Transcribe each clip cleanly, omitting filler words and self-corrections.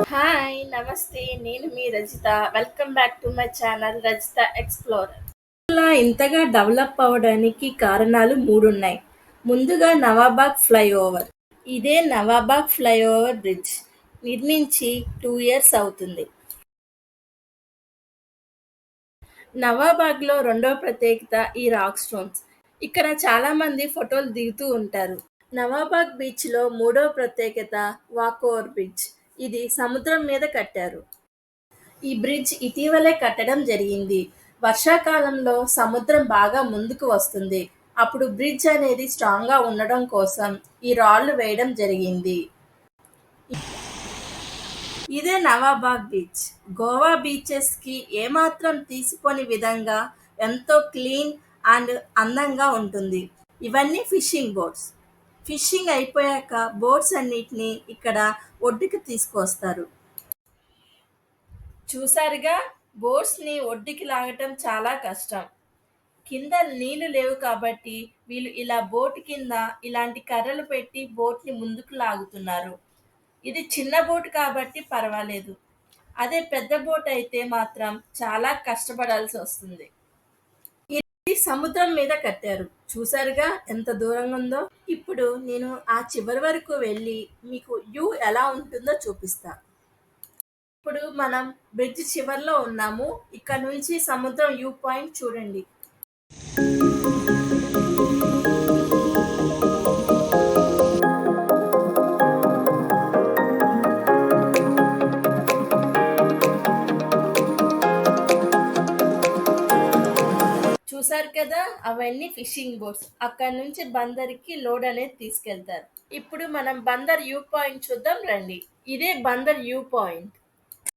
Hi! నమస్తే. నేను మీ Rajitha. Welcome back to my channel 'Rajitha explorer'. ఇలా ఇంతగా డెవలప్ అవ్వడానికి కారణాలు 3 ఉన్నాయి. ముందుగా నవాబాగ్ ఫ్లైఓవర్. ఇదే నవాబాగ్ ఫ్లైఓవర్ బ్రిడ్జ్ నిర్మించి 2 ఇయర్స్ అవుతుంది. నవాబాగ్‌లో రెండో ప్రత్యేకత ఈ రాక్ స్టోన్స్. ఇక్కడ చాలామంది ఫోటోలు దిగుతూ ఉంటారు. నవాబాగ్ బీచ్‌లో మూడో ప్రత్యేకత వాకోవర్ బ్రిడ్జ్. ఇది సముద్రం మీద కట్టారు. ఈ బ్రిడ్జ్ ఇటీవలే కట్టడం జరిగింది. వర్షాకాలంలో సముద్రం బాగా ముందుకు వస్తుంది. అప్పుడు బ్రిడ్జ్ అనేది స్ట్రాంగ్‌గా ఉండడం కోసం ఈ రాళ్లు వేయడం జరిగింది. ఇదే నవాబాగ్ బీచ్. గోవా బీచెస్‌కి ఏమాత్రం తీసిపోని విధంగా ఎంతో క్లీన్ అండ్ అందంగా ఉంటుంది. ఇవన్నీ ఫిషింగ్ బోట్స్. ఫిషింగ్ అయిపోయాక బోట్స్ అన్నిటిని ఇక్కడ ఒడ్డుకి తీసుకొస్తారు. చూసారుగా, బోట్స్‌ని ఒడ్డుకి లాగటం చాలా కష్టం. కింద నీళ్లు లేవు కాబట్టి వీళ్ళు ఇలా బోట్ కింద ఇలాంటి కర్రలు పెట్టి బోట్‌ని ముందుకు లాగుతున్నారు. ఇది చిన్న బోట్ కాబట్టి పర్వాలేదు. అదే పెద్ద బోట్ అయితే మాత్రం చాలా కష్టపడాల్సి వస్తుంది. ఇది సముద్రం మీద కట్టారు. చూసారుగా ఎంత దూరంగా ఉందో. ఇప్పుడు నేను ఆ చివరి వరకు వెళ్ళి మీకు వ్యూ ఎలా ఉంటుందో చూపిస్తా. ఇప్పుడు మనం బ్రిడ్జ్ చివర్లో ఉన్నాము. ఇక్కడ నుంచి సముద్రం వ్యూ పాయింట్ చూడండి. చూసారు కదా, అవన్నీ ఫిషింగ్ బోట్స్. అక్కడ నుంచి బందర్కి లోడ్ అనేది తీసుకెళ్తారు. ఇప్పుడు మనం బందర్ వ్యూ పాయింట్ చూద్దాం రండి. ఇదే బందర్ వ్యూ పాయింట్.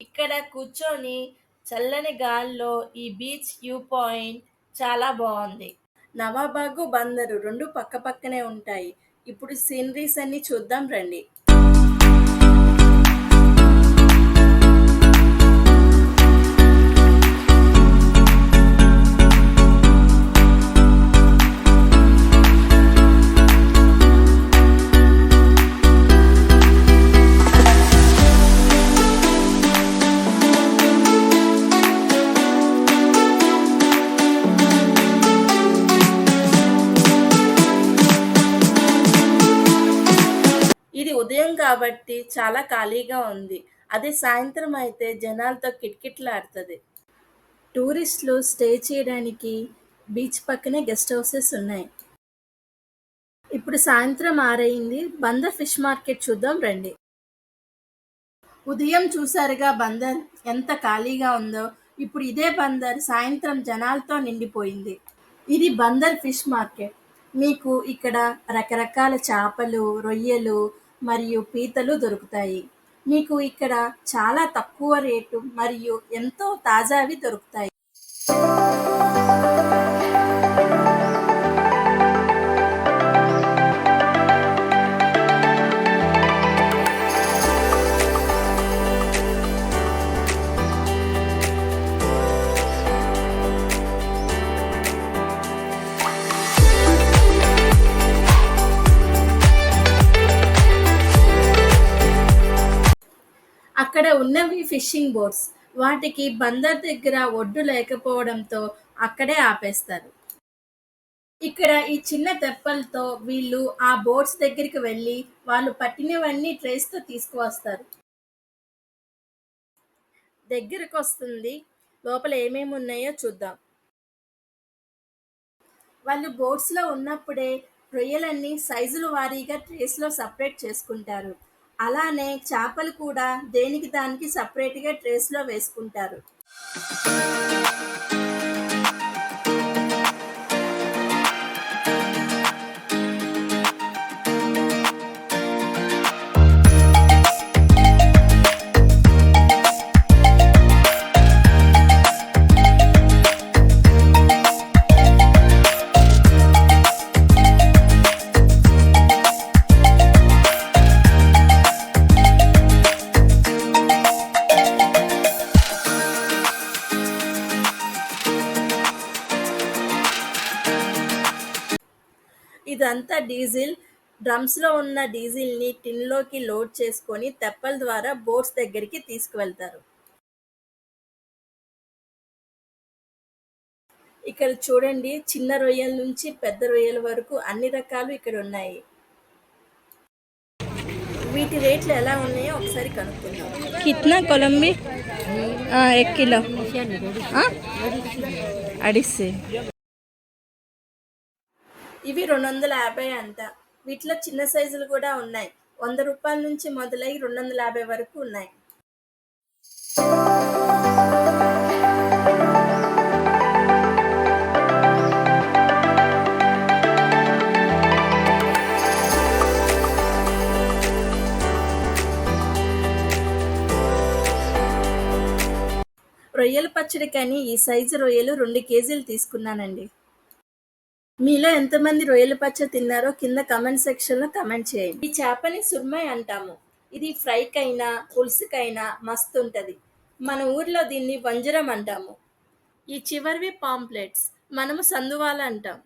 ఇక్కడ కూర్చొని చల్లని గాల్లో ఈ బీచ్ వ్యూ పాయింట్ చాలా బాగుంది. నవాబాగు బందరు రెండు పక్క పక్కనే ఉంటాయి. ఇప్పుడు సీనరీస్ అన్ని చూద్దాం రండి. ఇది ఉదయం కాబట్టి చాలా ఖాళీగా ఉంది. అదే సాయంత్రం అయితే జనాలతో కిటకిటలాడుతుంది. టూరిస్టులు స్టే చేయడానికి బీచ్ పక్కనే గెస్ట్ హౌసెస్ ఉన్నాయి. ఇప్పుడు సాయంత్రం 6 అయింది. బందర్ ఫిష్ మార్కెట్ చూద్దాం రండి. ఉదయం చూసారుగా బందర్ ఎంత ఖాళీగా ఉందో. ఇప్పుడు ఇదే బందర్ సాయంత్రం జనాలతో నిండిపోయింది. ఇది బందర్ ఫిష్ మార్కెట్. మీకు ఇక్కడ రకరకాల చేపలు, రొయ్యలు మరియు పీతలు దొరుకుతాయి. మీకు ఇక్కడ చాలా తక్కువ రేటు మరియు ఎంతో తాజావి దొరుకుతాయి. అక్కడ ఉన్నవి ఫిషింగ్ బోట్స్. వాటికి బందర్ దగ్గర ఒడ్డు లేకపోవడంతో అక్కడే ఆపేస్తారు. ఇక్కడ ఈ చిన్న తెప్పలతో వీళ్ళు ఆ బోట్స్ దగ్గరికి వెళ్ళి వాళ్ళు పట్టినవన్నీ ట్రేస్తో తీసుకువస్తారు. దగ్గరకు వస్తుంది. లోపల ఏమేమి ఉన్నాయో చూద్దాం. వాళ్ళు బోట్స్లో ఉన్నప్పుడే రొయ్యలన్నీ సైజుల వారీగా ట్రేస్లో సపరేట్ చేసుకుంటారు. అలానే చేపలు కూడా దేనికి దానికి సపరేట్గా ట్రేస్లో వేసుకుంటారు. ఇదంతా డీజిల్. డ్రమ్స్‌లో ఉన్న డీజిల్‌ని టిన్‌లోకి లోడ్ చేసుకొని తెప్పల ద్వారా బోట్స్ దగ్గరికి తీసుకువెళ్తారు. ఇక్కడ చూడండి, చిన్న రొయ్యల నుంచి పెద్ద రొయ్యల వరకు అన్ని రకాలు ఇక్కడ ఉన్నాయి. వీటి రేట్లు ఎలా ఉన్నాయో ఒకసారి కనుక్కుందాం. కిतना కొలంబి? 1 కిలో. 250. ఇవి 250 అంట. వీటిలో చిన్న సైజులు కూడా ఉన్నాయి. ₹100 నుంచి మొదలై 250 వరకు ఉన్నాయి. రొయ్యల పచ్చడికని ఈ సైజు రొయ్యలు 2 కేజీలు తీసుకున్నానండి. మీలో ఎంతమంది రొయ్యల పచ్చడి తిన్నారో కింద కామెంట్ సెక్షన్‌లో కామెంట్ చేయండి. ఈ చేపని సుర్మై అంటాము. ఇది ఫ్రైకైనా, పులుసుకైనా మస్తుంటది. మన ఊర్లో దీన్ని వంజరం అంటాము. ఈ చివరివి పాంప్లెట్స్. మనము సందువాల అంటాం.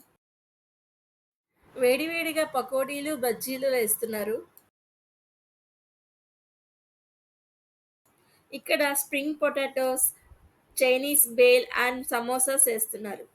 వేడివేడిగా పకోడీలు, బజ్జీలు వేస్తున్నారు. ఇక్కడ spring potatoes, Chinese bale and samosas వేస్తున్నారు.